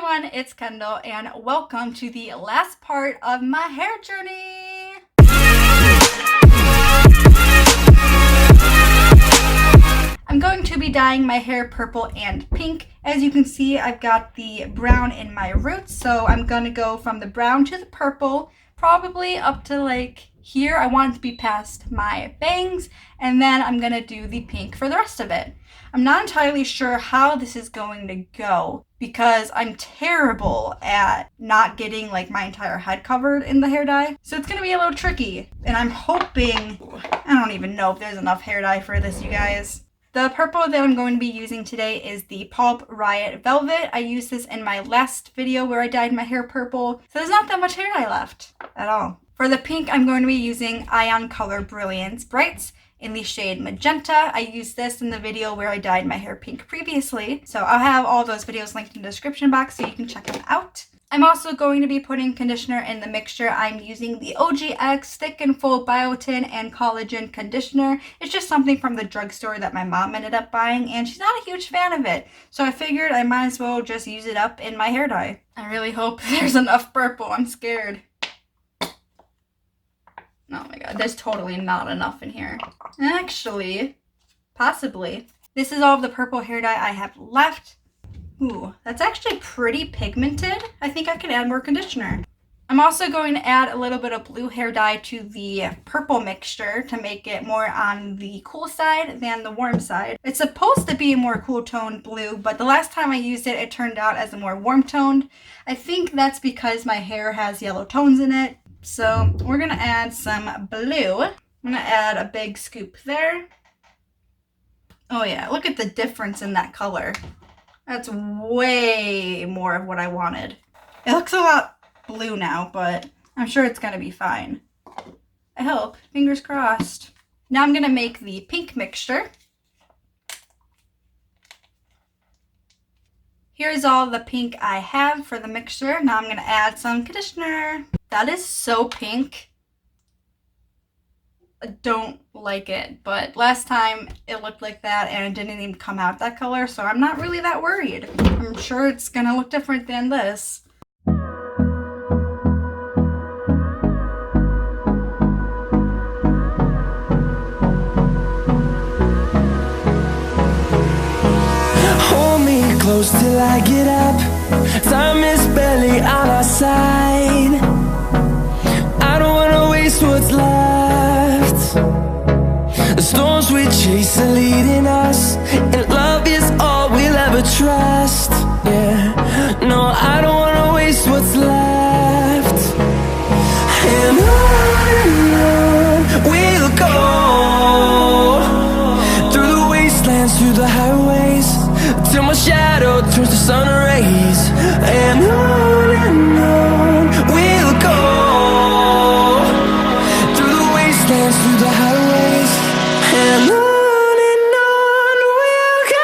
everyone, it's Kendall and welcome to the last part of my hair journey. I'm going to be dyeing my hair purple and pink. As you can see, I've got the brown in my roots, so I'm going to go from the brown to the purple, probably up to like here. I want it to be past my bangs, and then I'm going to do the pink for the rest of it. I'm not entirely sure how this is going to go because I'm terrible at not getting like my entire head covered in the hair dye. So it's going to be a little tricky, and I'm hoping, I don't even know if there's enough hair dye for this, you guys. The purple that I'm going to be using today is the Pulp Riot Velvet. I used this in my last video where I dyed my hair purple, so there's not that much hair dye left at all. For the pink, I'm going to be using Ion Color Brilliance Brights in the shade Magenta. I used this in the video where I dyed my hair pink previously, so I'll have all those videos linked in the description box so you can check them out. I'm also going to be putting conditioner in the mixture. I'm using the OGX Thick and Full Biotin and Collagen Conditioner. It's just something from the drugstore that my mom ended up buying, and she's not a huge fan of it. So I figured I might as well just use it up in my hair dye. I really hope there's enough purple. I'm scared. Oh my god, there's totally not enough in here. Actually, possibly. This is all of the purple hair dye I have left. Ooh, that's actually pretty pigmented. I think I could add more conditioner. I'm also going to add a little bit of blue hair dye to the purple mixture to make it more on the cool side than the warm side. It's supposed to be a more cool toned blue, but the last time I used it, it turned out as a more warm toned. I think that's because my hair has yellow tones in it. So we're going to add some blue. I'm going to add a big scoop there. Oh yeah, look at the difference in that color. That's way more of what I wanted. It looks a lot blue now, but I'm sure it's going to be fine. I hope. Fingers crossed. Now I'm going to make the pink mixture. Here's all the pink I have for the mixture. Now I'm going to add some conditioner. That is so pink. I don't like it, but last time it looked like that and it didn't even come out that color, so I'm not really that worried. I'm sure it's gonna look different than this. Hold me close till I get up. Time is barely on our side. I don't wanna waste what's left. The storms we chase are leading us, and love is all we'll ever trust. Yeah, no, I don't wanna waste what's left. And on we'll go, through the wastelands, through the highways, till my shadow turns to sun rays. And on we'll go, through the wastelands, through the highways, and on we'll go.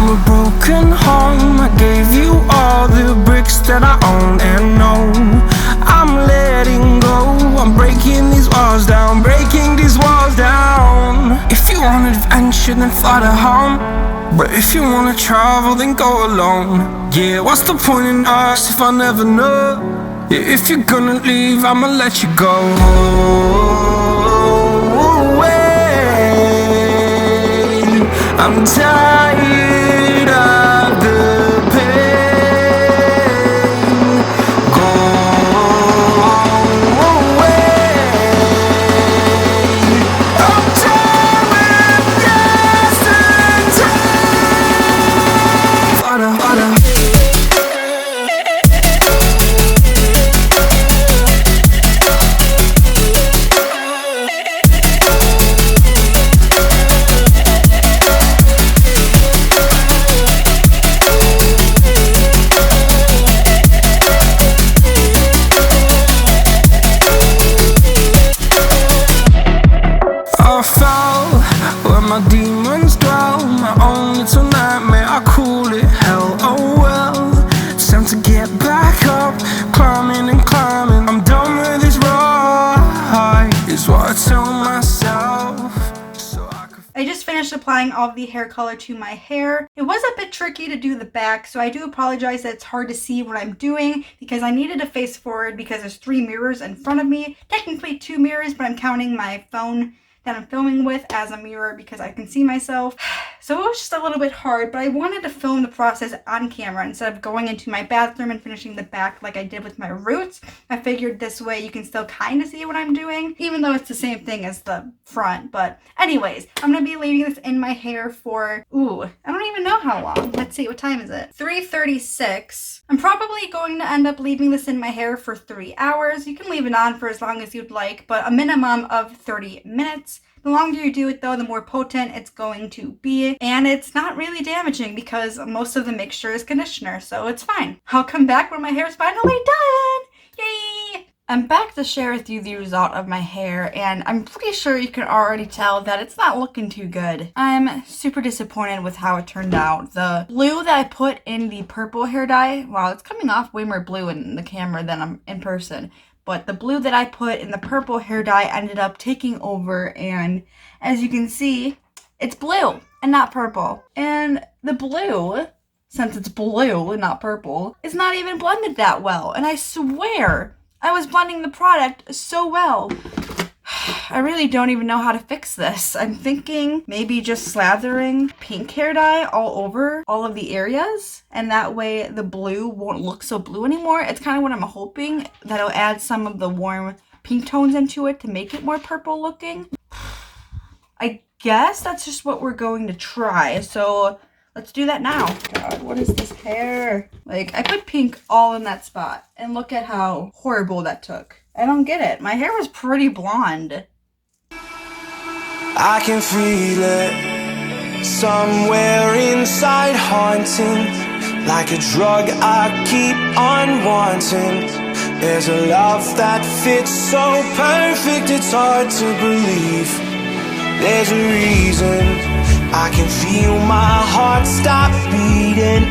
I'm a broken home. I gave you all the bricks that I own and know. I'm letting go. I'm breaking these walls down, breaking these walls down. If you want adventure, then fly to home. But if you wanna travel, then go alone. Yeah, what's the point in us if I never know? Yeah, if you're gonna leave, I'ma let you go. I'm tired of the pain. Go away. I'm tired with yesterday. Father. I fell where my demons dwell. My own little nightmare, I call it hell. Oh well, it's time to get back up. Climbing and climbing, I'm done with this ride, is what I tell myself. So I could I just finished applying all of the hair color to my hair. It was a bit tricky to do the back, so I do apologize that it's hard to see what I'm doing because I needed to face forward because there's 3 mirrors in front of me. Technically 2 mirrors, but I'm counting my phone that I'm filming with as a mirror because I can see myself. So it was just a little bit hard, but I wanted to film the process on camera instead of going into my bathroom and finishing the back like I did with my roots. I figured this way you can still kind of see what I'm doing, even though it's the same thing as the front. But anyways, I'm going to be leaving this in my hair for, I don't even know how long. Let's see, what time is it? 3:36. I'm probably going to end up leaving this in my hair for 3 hours. You can leave it on for as long as you'd like, but a minimum of 30 minutes. The longer you do it though, the more potent it's going to be, and it's not really damaging because most of the mixture is conditioner, so it's fine. I'll come back when my hair is finally done. Yay! I'm back to share with you the result of my hair, and I'm pretty sure you can already tell that it's not looking too good. I'm super disappointed with how it turned out. The blue that I put in the purple hair dye, wow, it's coming off way more blue in the camera than I'm in person. But the blue that I put in the purple hair dye ended up taking over, and as you can see, it's blue and not purple. And the blue, since it's blue and not purple, is not even blended that well. And I swear, I was blending the product so well. I really don't even know how to fix this. I'm thinking maybe just slathering pink hair dye all over all of the areas, and that way the blue won't look so blue anymore. It's kind of what I'm hoping, that it'll add some of the warm pink tones into it to make it more purple looking. I guess that's just what we're going to try, so let's do that now. God, what is this hair? Like, I put pink all in that spot, and look at how horrible that took. I don't get it. My hair was pretty blonde. I can feel it somewhere inside, haunting like a drug I keep on wanting. There's a love that fits so perfect, it's hard to believe. There's a reason I can feel my heart stop beating,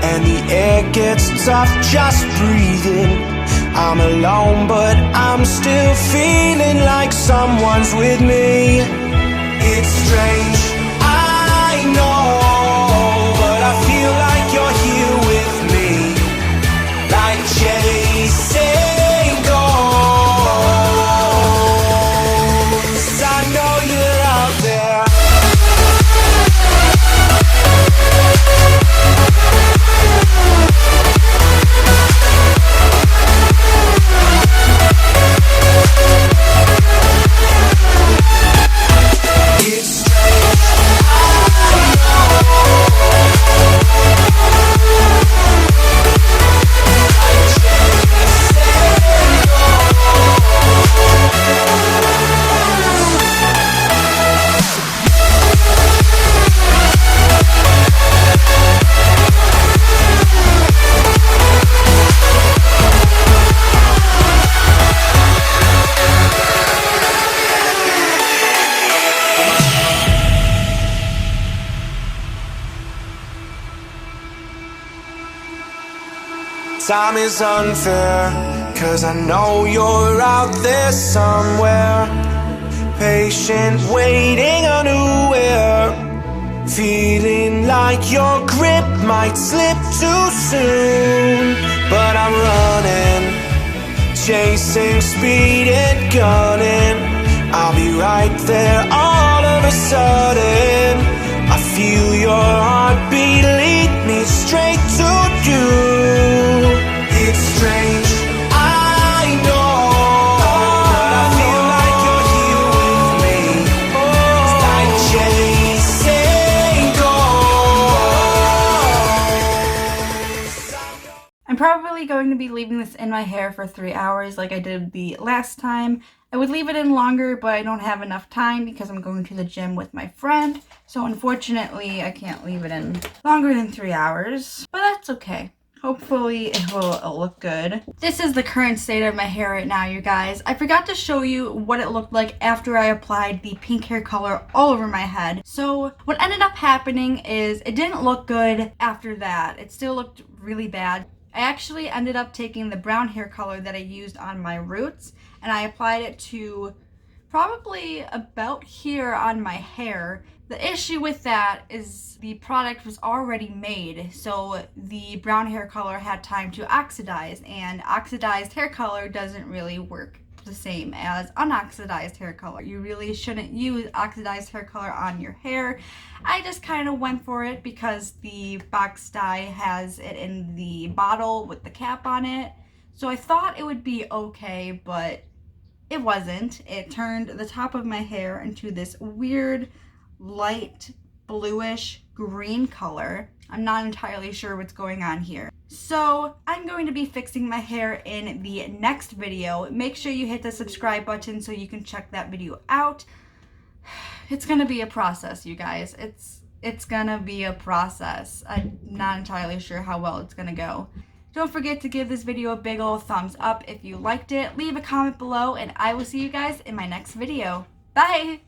and the air gets tough just breathing. I'm alone, but I'm still feeling like someone's with me. It's strange, I know, but I feel like you're here with me, like chasing ghosts. I know you're out there. It's strange. Time is unfair, 'cause I know you're out there somewhere, patient, waiting unaware, feeling like your grip might slip too soon. But I'm running, chasing speed and gunning. I'll be right there all of a sudden. I feel your heartbeat lead me straight to you. It's strange, I know, but I feel like you're here with me. It's like chasing gold. I'm probably going to be leaving this in my hair for 3 hours like I did the last time. I would leave it in longer, but I don't have enough time because I'm going to the gym with my friend. So unfortunately, I can't leave it in longer than 3 hours, but that's okay. Hopefully it'll look good. This is the current state of my hair right now, you guys. I forgot to show you what it looked like after I applied the pink hair color all over my head. So what ended up happening is it didn't look good after that. It still looked really bad. I actually ended up taking the brown hair color that I used on my roots and I applied it to probably about here on my hair. The issue with that is the product was already made, so the brown hair color had time to oxidize, and oxidized hair color doesn't really work the same as unoxidized hair color. You really shouldn't use oxidized hair color on your hair. I just kind of went for it because the box dye has it in the bottle with the cap on it. So I thought it would be okay, but it wasn't. It turned the top of my hair into this weird light bluish green color. I'm not entirely sure what's going on here. So I'm going to be fixing my hair in the next video. Make sure you hit the subscribe button so you can check that video out. It's gonna be a process, you guys. It's gonna be a process. I'm not entirely sure how well it's gonna go. Don't forget to give this video a big ol' thumbs up if you liked it. Leave a comment below and I will see you guys in my next video. Bye!